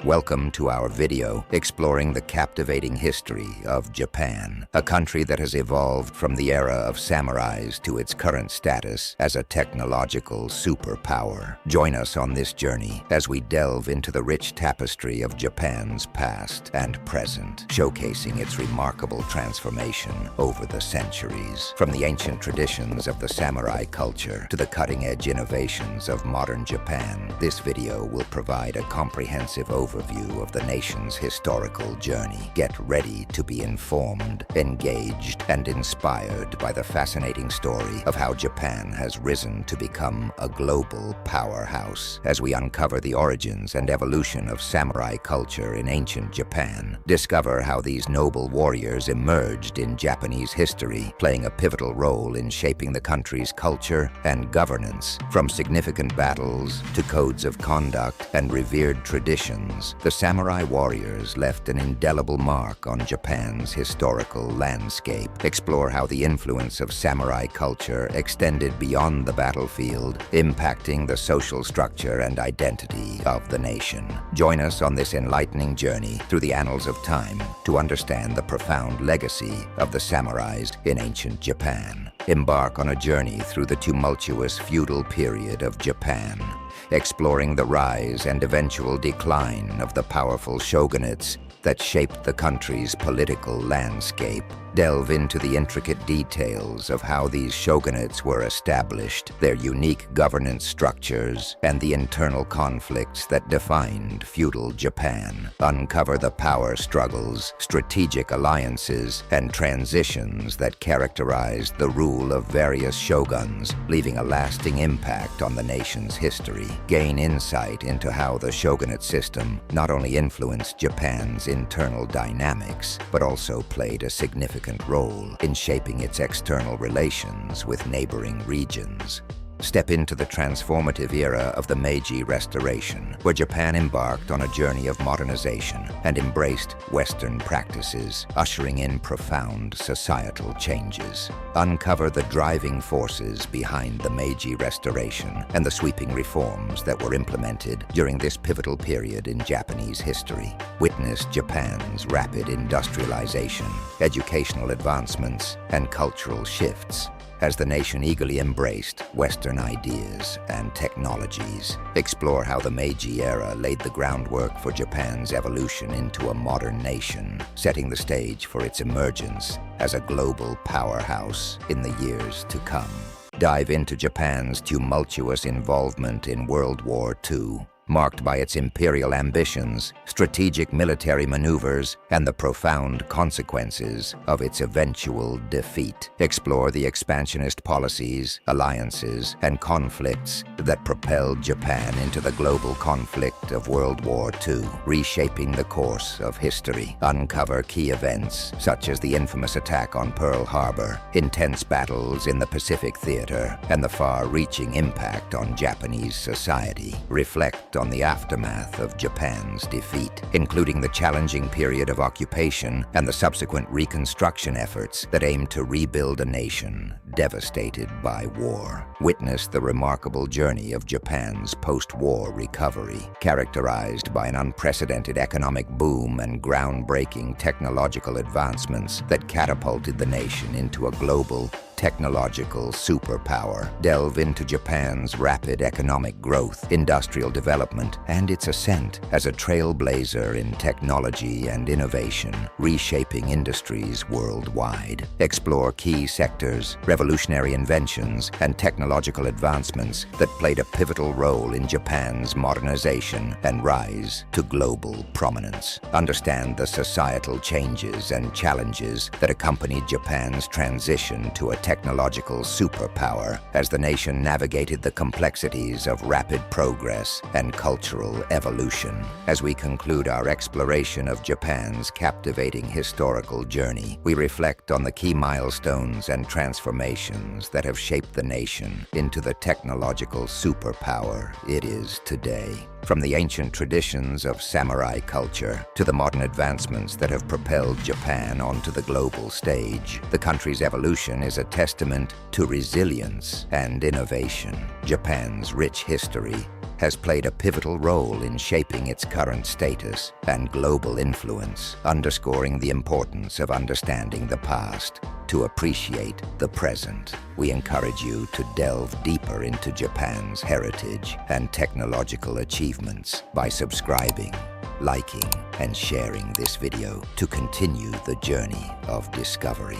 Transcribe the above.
Welcome to our video exploring the captivating history of Japan, a country that has evolved from the era of samurais to its current status as a technological superpower. Join us on this journey as we delve into the rich tapestry of Japan's past and present, showcasing its remarkable transformation over the centuries. From the ancient traditions of the samurai culture to the cutting-edge innovations of modern Japan, this video will provide a comprehensive overview of the nation's historical journey. Get ready to be informed, engaged, and inspired by the fascinating story of how Japan has risen to become a global powerhouse. As we uncover the origins and evolution of samurai culture in ancient Japan, discover how these noble warriors emerged in Japanese history, playing a pivotal role in shaping the country's culture and governance. From significant battles to codes of conduct and revered traditions, the samurai warriors left an indelible mark on Japan's historical landscape. Explore how the influence of samurai culture extended beyond the battlefield, impacting the social structure and identity of the nation. Join us on this enlightening journey through the annals of time to understand the profound legacy of the samurais in ancient Japan. Embark on a journey through the tumultuous feudal period of Japan, exploring the rise and eventual decline of the powerful shogunates that shaped the country's political landscape. Delve into the intricate details of how these shogunates were established, their unique governance structures, and the internal conflicts that defined feudal Japan. Uncover the power struggles, strategic alliances, and transitions that characterized the rule of various shoguns, leaving a lasting impact on the nation's history. Gain insight into how the shogunate system not only influenced Japan's internal dynamics, but also played a significant role in shaping its external relations with neighboring regions. Step into the transformative era of the Meiji Restoration, where Japan embarked on a journey of modernization and embraced Western practices, ushering in profound societal changes. Uncover the driving forces behind the Meiji Restoration and the sweeping reforms that were implemented during this pivotal period in Japanese history. Witness Japan's rapid industrialization, educational advancements, and cultural shifts as the nation eagerly embraced Western ideas and technologies. Explore how the Meiji era laid the groundwork for Japan's evolution into a modern nation, setting the stage for its emergence as a global powerhouse in the years to come. Dive into Japan's tumultuous involvement in World War II, marked by its imperial ambitions, strategic military maneuvers, and the profound consequences of its eventual defeat. Explore the expansionist policies, alliances, and conflicts that propelled Japan into the global conflict of World War II, reshaping the course of history. Uncover key events such as the infamous attack on Pearl Harbor, intense battles in the Pacific Theater, and the far-reaching impact on Japanese society. Reflect on the aftermath of Japan's defeat, including the challenging period of occupation and the subsequent reconstruction efforts that aimed to rebuild a nation devastated by war. Witness the remarkable journey of Japan's post-war recovery, characterized by an unprecedented economic boom and groundbreaking technological advancements that catapulted the nation into a global technological superpower. Delve into Japan's rapid economic growth, industrial development, and its ascent as a trailblazer in technology and innovation, reshaping industries worldwide. Explore key sectors, revolutionary inventions, and technological advancements that played a pivotal role in Japan's modernization and rise to global prominence. Understand the societal changes and challenges that accompanied Japan's transition to a technological superpower as the nation navigated the complexities of rapid progress and cultural evolution. As we conclude our exploration of Japan's captivating historical journey, we reflect on the key milestones and transformations that have shaped the nation into the technological superpower it is today. From the ancient traditions of samurai culture to the modern advancements that have propelled Japan onto the global stage, the country's evolution is a testament to resilience and innovation. Japan's rich history has played a pivotal role in shaping its current status and global influence, underscoring the importance of understanding the past to appreciate the present. We encourage you to delve deeper into Japan's heritage and technological achievements by subscribing, liking, and sharing this video to continue the journey of discovery.